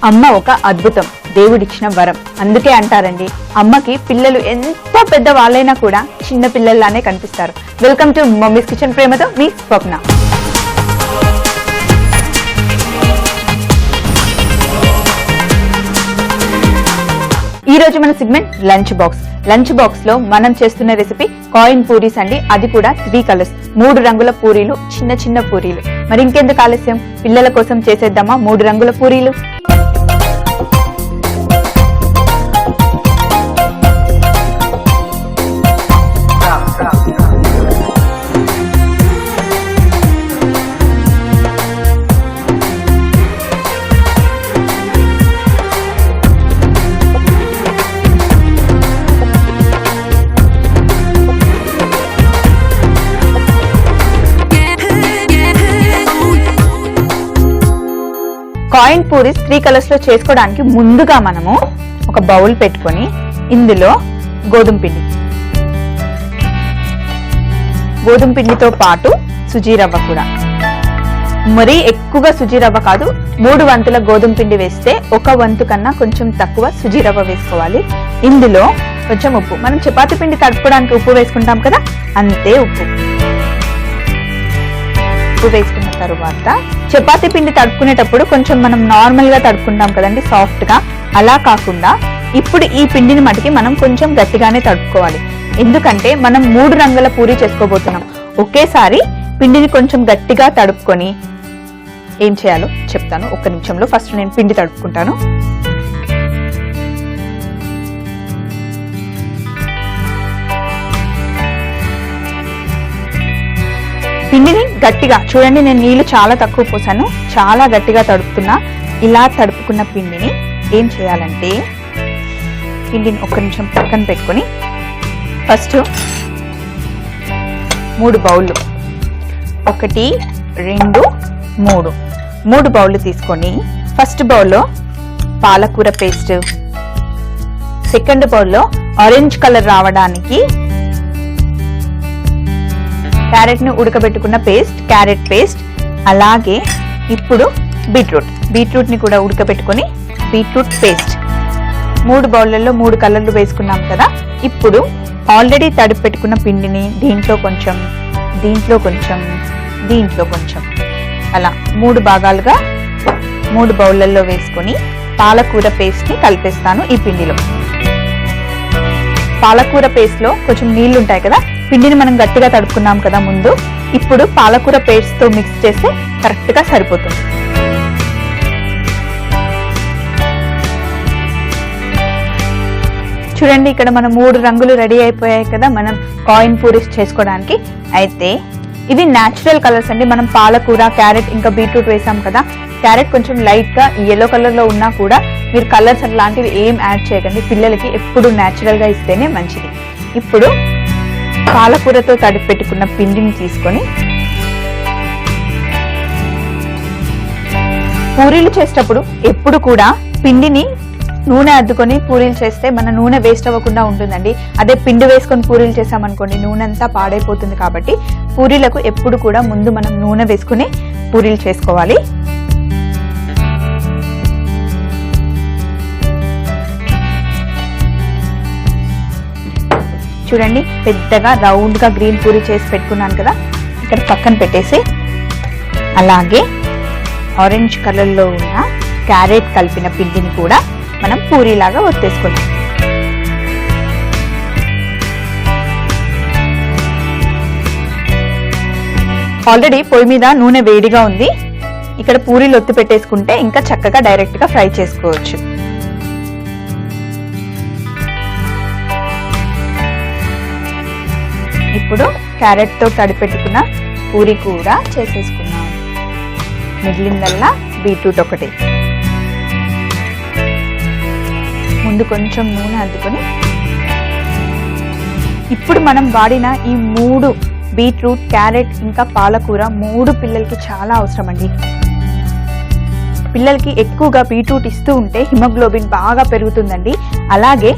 అమ్మ ఒక అద్భుతం, దేవుడిచ్చిన వరం. అందుకే అంటారండి, అమ్మకి పిల్లలు ఎంత పెద్ద వాళ్ళైనా కూడా చిన్న పిల్లల్లానే కనిపిస్తారు. వెల్కమ్ టు మమ్మీస్ కిచెన్, ప్రేమతో మీ స్వప్న. ఈ రోజు మన segment lunch box. Lunch box లో మనం చేస్తున్న రెసిపీ కాయిన్ పూరీస్ అండి. అది కూడా 3 కలర్స్, 3 రంగుల పూరీలు, చిన్న చిన్న పూరీలు. మరి ఇంకెందుకు ఆలస్యం, పిల్లల కోసం చేసేద్దామా 3 రంగుల పూరీలు. కాయిన్ పూరీస్ 3 కలర్స్ లో చేసుకోవడానికి ముందుగా మనము ఒక బౌల్ పెట్టుకొని ఇందులో గోధుమ పిండితో పాటు సుజీ రవ్వ కూడా, మరీ ఎక్కువగా సుజీ రవ్వ కాదు, 3 వంతుల గోధుమ పిండి వేస్తే 1 వంతు కన్నా కొంచెం తక్కువ సుజీ రవ్వ వేసుకోవాలి. ఇందులో కొంచెం ఉప్పు, మనం చపాతీ పిండి తడుపుకోవడానికి ఉప్పు వేసుకుంటాం కదా, అంతే ఉప్పు వేసుకున్న తరువాత చపాతీ పిండి తడుపుకునేటప్పుడు కొంచెం మనం నార్మల్ గా తడుపుకుంటాం కదండి, సాఫ్ట్ గా, అలా కాకుండా ఇప్పుడు ఈ పిండిని మటుకి మనం కొంచెం గట్టిగానే తడుపుకోవాలి. ఎందుకంటే మనం 3 రంగుల పూరీ చేసుకోబోతున్నాం. ఒకేసారి పిండిని కొంచెం గట్టిగా తడుపుకొని ఏం చేయాలో చెప్తాను 1 నిమిషంలో. ఫస్ట్ నేను పిండి తడుపుకుంటాను. పిండిని గట్టిగా చూడండి, నేను నీళ్లు చాలా తక్కువ పోసాను, చాలా గట్టిగా తడుపుతున్నా. ఇలా తడుపుకున్న పిండిని ఏం చేయాలంటే, పిండిని 1 నిమిషం పక్కన పెట్టుకొని ఫస్ట్ 3 బౌళ్ళు, 1 2 3 బౌళ్ళు తీసుకొని ఫస్ట్ బౌల్లో పాలకూర పేస్ట్, సెకండ్ బౌల్లో ఆరెంజ్ కలర్ రావడానికి క్యారెట్ ను ఉడకబెట్టుకున్న పేస్ట్, క్యారెట్ పేస్ట్, అలాగే ఇప్పుడు బీట్రూట్ ని కూడా ఉడకబెట్టుకొని బీట్రూట్ పేస్ట్. 3 బౌళ్ళల్లో 3 కలర్లు వేసుకున్నాం కదా. ఇప్పుడు ఆల్రెడీ తడిపి పెట్టుకున్న పిండిని దీంట్లో కొంచెం అలా 3 భాగాలుగా 3 బౌళ్ళల్లో వేసుకొని పాలకూర పేస్ట్ ని కలిపేస్తాను. ఈ పిండిలో పాలకూర పేస్ట్ లో కొంచెం నీళ్లు ఉంటాయి కదా, పిండిని మనం గట్టిగా తడుపుకున్నాం కదా ముందు, ఇప్పుడు పాలకూర పేస్ట్ తో మిక్స్ చేస్తే కరెక్ట్ గా సరిపోతుంది. చూడండి, ఇక్కడ మన 3 రంగులు రెడీ అయిపోయాయి కదా మనం కాయిన్ పూరీస్ చేసుకోవడానికి. అయితే ఇవి న్యాచురల్ కలర్స్ అండి. మనం పాలకూర, క్యారెట్ ఇంకా బీట్రూట్ వేసాం కదా. క్యారెట్ కొంచెం లైట్ గా ఎల్లో కలర్ లో ఉన్నా కూడా మీరు కలర్స్ అలాంటివి ఏం యాడ్ చేయకండి. పిల్లలకి ఎప్పుడు న్యాచురల్ గా ఇస్తేనే మంచిది. ఇప్పుడు పాలకూరతో తడిపి పెట్టుకున్న పిండిని తీసుకొని పూరీలు చేసేటప్పుడు ఎప్పుడు కూడా పిండిని నూనె అద్దుకొని పూరీలు చేస్తే మన నూనె వేస్ట్ అవ్వకుండా ఉంటుందండి. అదే పిండి వేసుకొని పూరీలు చేసామనుకోండి, నూనె అంతా పాడైపోతుంది. కాబట్టి పూరీలకు ఎప్పుడు కూడా ముందు మనం నూనె వేసుకుని పూరీలు చేసుకోవాలి. చూడండి, పెద్దగా రౌండ్ గా గ్రీన్ పూరీ చేసి పెట్టుకున్నాను కదా, ఇక్కడ పక్కన పెట్టేసి అలాగే ఆరెంజ్ కలర్ లో ఉన్న క్యారెట్ కలిపిన పిండిని కూడా మనం పూరీలాగా ఒత్తేసుకుంటాం. ఆల్రెడీ పొయ్యి మీద నూనె వేడిగా ఉంది. ఇక్కడ పూరీలు ఒత్తి పెట్టేసుకుంటే ఇంకా చక్కగా డైరెక్ట్ గా ఫ్రై చేసుకోవచ్చు. ఇప్పుడు క్యారెట్ తో తడిపెట్టుకున్న పూరీ కూడా చేసేసుకున్నాం. మిగిలిందల్లా బీట్రూట్ ఒకటి. ముందు కొంచెం నూనె అద్దుకొని ఇప్పుడు మనం వాడిన ఈ 3 బీట్రూట్, క్యారెట్ ఇంకా పాలకూర 3 పిల్లలకి చాలా అవసరం అండి. పిల్లలకి ఎక్కువగా బీట్రూట్ ఇస్తూ ఉంటే హిమోగ్లోబిన్ బాగా పెరుగుతుందండి. అలాగే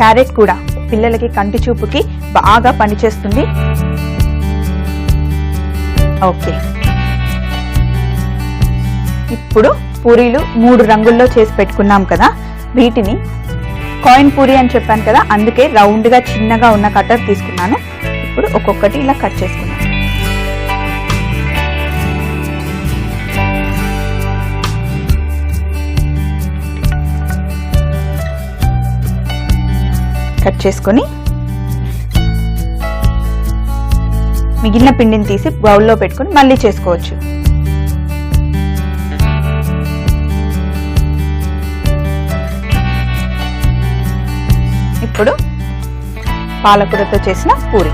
క్యారెట్ కూడా పిల్లలకి కంటి చూపుకి బాగా పనిచేస్తుంది. ఓకే, ఇప్పుడు పూరీలు 3 రంగుల్లో చేసి పెట్టుకున్నాం కదా, వీటిని కాయిన్ పూరి అని చెప్పాను కదా, అందుకే రౌండ్గా చిన్నగా ఉన్న కట్టర్ తీసుకున్నాను. ఇప్పుడు ఒక్కొక్కటి ఇలా కట్ చేసుకున్నాను. కట్ చేసుకొని మిగిలిన పిండిని తీసి బౌల్లో పెట్టుకొని మళ్ళీ చేసుకోవచ్చు. ఇప్పుడు పాలకూరతో చేసిన పూరి.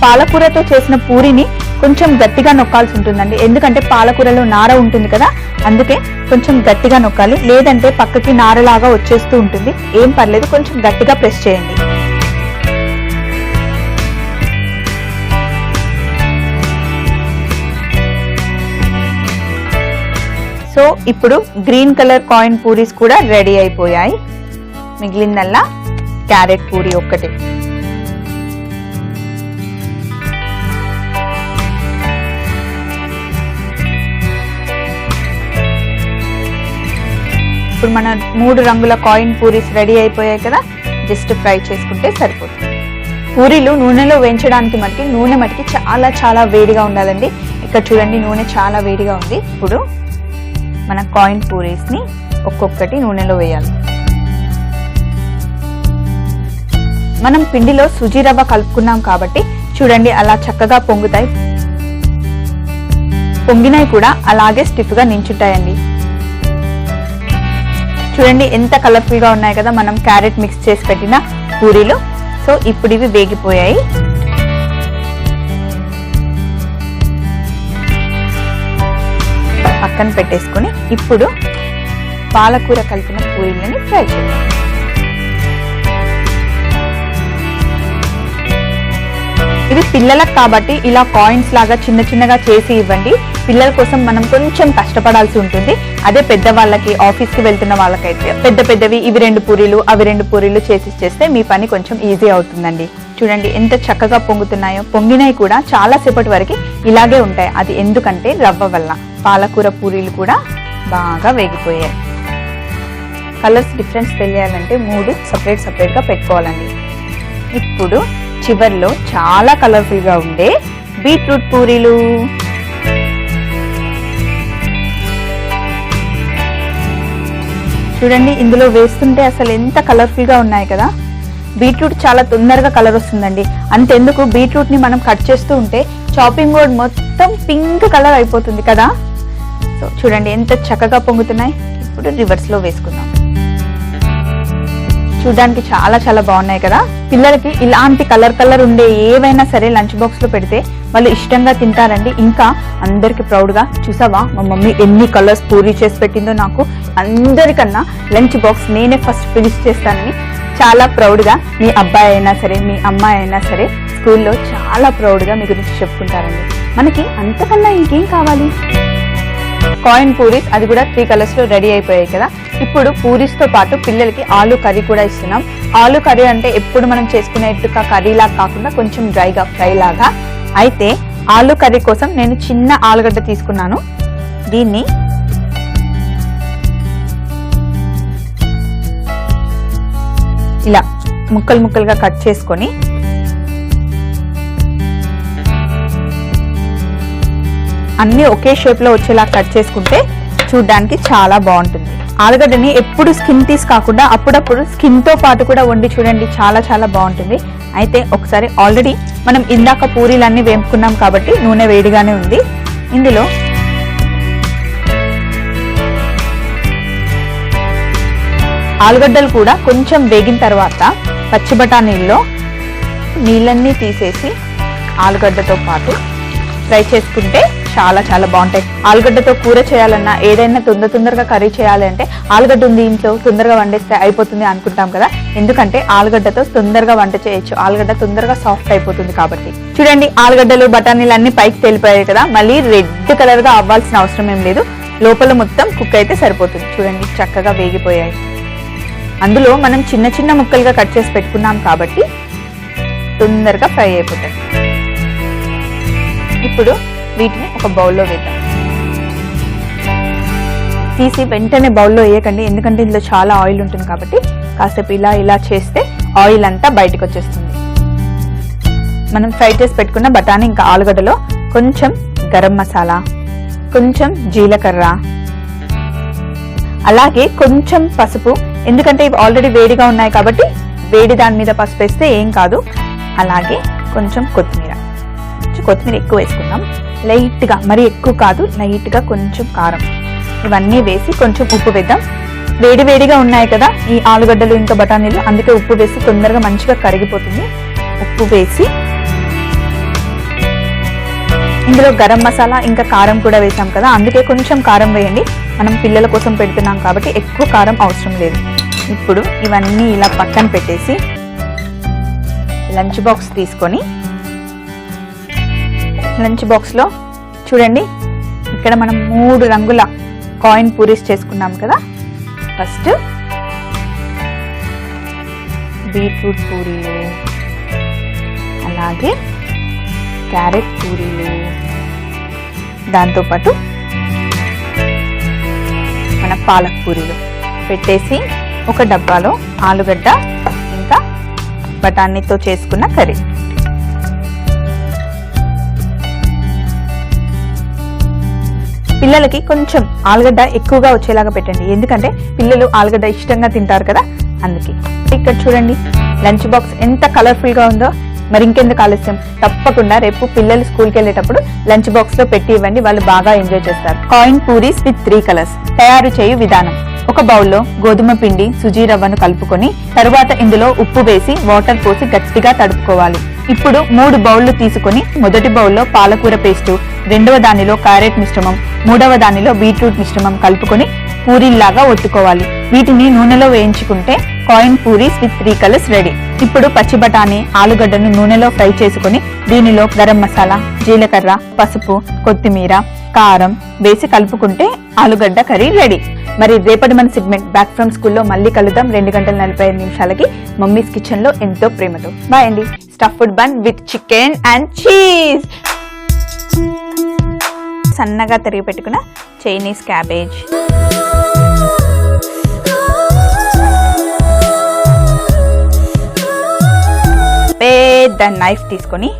పాలకూరతో చేసిన పూరిని కొంచెం గట్టిగా నొక్కాల్సి ఉంటుందండి, ఎందుకంటే పాలకూరలో నార ఉంటుంది కదా, అందుకే కొంచెం గట్టిగా నొక్కాలి, లేదంటే పక్కకి నారలాగా వచ్చేస్తూ ఉంటుంది. ఏం పర్లేదు, కొంచెం గట్టిగా ప్రెస్ చేయండి. సో ఇప్పుడు గ్రీన్ కలర్ కాయిన్ పూరీస్ కూడా రెడీ అయిపోయాయి. మిగిలిందల్లా క్యారెట్ పూరి ఒక్కటే. ఇప్పుడు మన 3 రంగుల కాయిన్ పూరీస్ రెడీ అయిపోయాయి కదా, జస్ట్ ఫ్రై చేసుకుంటే సరిపోతుంది. పూరీలు నూనెలో వేయించడానికి నూనె మటుకి చాలా చాలా వేడిగా ఉండాలండి. ఇక్కడ చూడండి, నూనె చాలా వేడిగా ఉంది. ఇప్పుడు మన కాయిన్ పూరీస్ ని ఒక్కొక్కటి నూనెలో వేయాలి. మనం పిండిలో సుజీ రవ్వ కలుపుకున్నాం కాబట్టి చూడండి అలా చక్కగా పొంగుతాయి. పొంగినవి కూడా అలాగే స్టిఫ్ గా నించుంటాయండి. చూడండి ఎంత కలర్ఫుల్ గా ఉన్నాయి కదా మనం క్యారెట్ మిక్స్ చేసి పెట్టిన పూరీలు. సో ఇప్పుడు ఇవి వేగిపోయాయి. పక్కన పెట్టేసుకొని ఇప్పుడు పాలకూర కలిపిన పూరీలని ఫ్రై చేద్దాం. ఇది పిల్లలకు కాబట్టి ఇలా కాయిన్స్ లాగా చిన్న చిన్నగా చేసి ఇవ్వండి. పిల్లల కోసం మనం కొంచెం కష్టపడాల్సి ఉంటుంది. అదే పెద్దవాళ్ళకి, ఆఫీస్కి వెళ్తున్న వాళ్ళకైతే పెద్ద పెద్దవి ఇవి 2 పూరీలు అవి 2 పూరీలు చేసి చేస్తే మీ పని కొంచెం ఈజీ అవుతుందండి. చూడండి ఎంత చక్కగా పొంగుతున్నాయో. పొంగినవి కూడా చాలా సేపటి వరకు ఇలాగే ఉంటాయి. అది ఎందుకంటే రవ్వ వల్ల. పాలకూర పూరీలు కూడా బాగా వేగిపోయాయి. కలర్స్ డిఫరెన్స్ తెలియాలంటే 3 సపరేట్ గా పెట్టుకోవాలండి. ఇప్పుడు చివర్లో చాలా కలర్ఫుల్ గా ఉండే బీట్రూట్ పూరీలు. చూడండి ఇందులో వేస్తుంటే అసలు ఎంత కలర్ఫుల్ గా ఉన్నాయి కదా. బీట్రూట్ చాలా తొందరగా కలర్ వస్తుందండి. అంతెందుకు బీట్రూట్ ని మనం కట్ చేస్తూ ఉంటే చాపింగ్ బోర్డ్ మొత్తం పింక్ కలర్ అయిపోతుంది కదా. సో చూడండి ఎంత చక్కగా పొంగుతున్నాయి. ఇప్పుడు రివర్స్ లో వేసుకుందాం. చూడడానికి చాలా చాలా బాగున్నాయి కదా. పిల్లలకి ఇలాంటి కలర్ ఉండే ఏవైనా సరే లంచ్ బాక్స్ లో పెడితే వాళ్ళు ఇష్టంగా తింటారండి. ఇంకా అందరికి ప్రౌడ్ గా, చూసావా మా మమ్మీ ఎన్ని కలర్స్ పూరీ చేసి పెట్టిందో, నాకు అందరికన్నా లంచ్ బాక్స్ నేనే ఫస్ట్ ఫినిష్ చేస్తానని చాలా ప్రౌడ్ గా మీ అబ్బాయి అయినా సరే మీ అమ్మాయి అయినా సరే స్కూల్లో చాలా ప్రౌడ్ గా మీ గురించి చెప్పుకుంటారండి. మనకి అంతకన్నా ఇంకేం కావాలి. కాయిన్ పూరీస్ అది కూడా 3 కలర్స్ లో రెడీ అయిపోయాయి కదా. ఇప్పుడు పూరీస్ తో పాటు పిల్లలకి ఆలూ కర్రీ కూడా ఇస్తున్నాం. ఆలూ కర్రీ అంటే ఎప్పుడు మనం చేసుకునేట్టుగా కర్రీ లాగా కాకుండా కొంచెం డ్రైగా ఫ్రై లాగా. అయితే ఆలూ కర్రీ కోసం నేను చిన్న ఆలుగడ్డ తీసుకున్నాను. దీన్ని ఇలా ముక్కలుగా కట్ చేసుకొని అన్ని ఒకే షేప్ లో వచ్చేలా కట్ చేసుకుంటే చూడడానికి చాలా బాగుంటుంది. ఆలుగడ్డని ఎప్పుడు స్కిన్ తీసి కాకుండా అప్పుడప్పుడు స్కిన్ తో పాటు కూడా వండి చూడండి, చాలా చాలా బాగుంటుంది. అయితే ఒకసారి ఆల్రెడీ మనం ఇందాక పూరీలన్నీ వేపుకున్నాం కాబట్టి నూనె వేడిగానే ఉంది. ఇందులో ఆలుగడ్డలు కూడా కొంచెం వేగిన తర్వాత పచ్చి బఠానీల్లో నీళ్ళన్నీ తీసేసి ఆలుగడ్డతో పాటు ఫ్రై చేసుకుంటే చాలా చాలా బాగుంటాయి. ఆలుగడ్డతో కూర చేయాలన్నా ఏదైనా తొందరగా కర్రీ చేయాలి అంటే ఆలుగడ్డ ఉంది ఇంట్లో తొందరగా వండేస్తే అయిపోతుంది అనుకుంటాం కదా. ఎందుకంటే ఆలుగడ్డతో తొందరగా వంట చేయొచ్చు. ఆలుగడ్డ తొందరగా సాఫ్ట్ అయిపోతుంది కాబట్టి. చూడండి ఆలుగడ్డలు బఠానీలు అన్ని పైకి తేలిపోయాయి కదా. మళ్ళీ రెడ్ కలర్ గా అవ్వాల్సిన అవసరం ఏం లేదు. లోపల మొత్తం కుక్ అయితే సరిపోతుంది. చూడండి చక్కగా వేగిపోయాయి. అందులో మనం చిన్న చిన్న ముక్కలుగా కట్ చేసి పెట్టుకున్నాం కాబట్టి తొందరగా ఫ్రై అయిపోతాయి. ఇప్పుడు వీటిని ఒక బౌల్లో వేద్దాం. తీసి వెంటనే బౌల్లో వేయకండి, ఎందుకంటే ఇందులో చాలా ఆయిల్ ఉంటుంది కాబట్టి కాసేపు ఇలా చేస్తే ఆయిల్ అంతా బయటకు వచ్చేస్తుంది. మనం ఫ్రై చేసి పెట్టుకున్న బఠానీ ఇంకా ఆలుగడ్డలో కొంచెం గరం మసాలా, కొంచెం జీలకర్ర, అలాగే కొంచెం పసుపు, ఎందుకంటే ఇవి ఆల్రెడీ వేడిగా ఉన్నాయి కాబట్టి వేడి దాని మీద పసుపు వేస్తే ఏం కాదు. అలాగే కొంచెం కొత్తిమీర ఎక్కువ వేసుకుందాం, లైట్గా, మరీ ఎక్కువ కాదు, లైట్గా కొంచెం కారం, ఇవన్నీ వేసి కొంచెం ఉప్పు వేద్దాం. వేడిగా ఉన్నాయి కదా ఈ ఆలుగడ్డలు ఇంకా బఠానీలు, అందుకే ఉప్పు వేసి తొందరగా మంచిగా కరిగిపోతుంది. ఉప్పు వేసి ఇందులో గరం మసాలా ఇంకా కారం కూడా వేసాం కదా, అందుకే కొంచెం కారం వేయండి. మనం పిల్లల కోసం పెడుతున్నాం కాబట్టి ఎక్కువ కారం అవసరం లేదు. ఇప్పుడు ఇవన్నీ ఇలా పక్కన పెట్టేసి లంచ్ బాక్స్ తీసుకొని, లంచ్ బాక్స్లో చూడండి ఇక్కడ మనం 3 రంగుల కాయిన్ పూరీస్ చేసుకున్నాం కదా. ఫస్ట్ బీట్రూట్ పూరీలు, అలాగే క్యారెట్ పూరీలు, దాంతోపాటు మన పాలక్ పూరీలు పెట్టేసి ఒక డబ్బాలో ఆలుగడ్డ ఇంకా బఠానీతో చేసుకున్న కర్రీ. పిల్లలకి కొంచెం ఆలుగడ్డ ఎక్కువగా వచ్చేలాగా పెట్టండి, ఎందుకంటే పిల్లలు ఆలుగడ్డ ఇష్టంగా తింటారు కదా, అందుకే. ఇక్కడ చూడండి లంచ్ బాక్స్ ఎంత కలర్ఫుల్ గా ఉందో. మరి ఇంకెందుకు ఆలస్యం, తప్పకుండా రేపు పిల్లలు స్కూల్కి వెళ్ళేటప్పుడు లంచ్ బాక్స్ లో పెట్టి ఇవ్వండి, వాళ్ళు బాగా ఎంజాయ్ చేస్తారు. కాయిన్ పూరీస్ విత్ 3 కలర్స్ తయారు చేయు విధానం: ఒక బౌల్లో గోధుమ పిండి, సుజీ రవ్వను కలుపుకొని తరువాత ఇందులో ఉప్పు వేసి వాటర్ పోసి గట్టిగా తడుపుకోవాలి. ఇప్పుడు 3 బౌళ్లు తీసుకొని మొదటి బౌల్లో పాలకూర పేస్టు, రెండవ దానిలో క్యారెట్ మిశ్రమం, మూడవ దానిలో బీట్రూట్ మిశ్రమం కలుపుకొని పూరీల్లాగా ఒత్తుకోవాలి. వీటిని నూనెలో వేయించుకుంటే coin puris with 3 colours ready. ఇప్పుడు పచ్చి బఠానీ, ఆలుగడ్డను నూనెలో ఫ్రై చేసుకుని దీనిలో గరం మసాలా, జీలకర్ర, పసుపు, కొత్తిమీర, కారం వేసి కలుపుకుంటే ఆలుగడ్డ కర్రీ రెడీ. మరి రేపటి మన సెగ్మెంట్ బ్యాక్ ఫ్రమ్ స్కూల్లో మళ్ళీ కలుద్దాం 2:45 మమ్మీస్ కిచెన్ లో ఎంతో ప్రేమతో. బాయ్ అండి. Stuffed bun with chicken and cheese, సన్నగా తరిగి పెట్టుకున్న చైనీస్ క్యాబేజ్, పెద్ద నైఫ్ తీసుకొని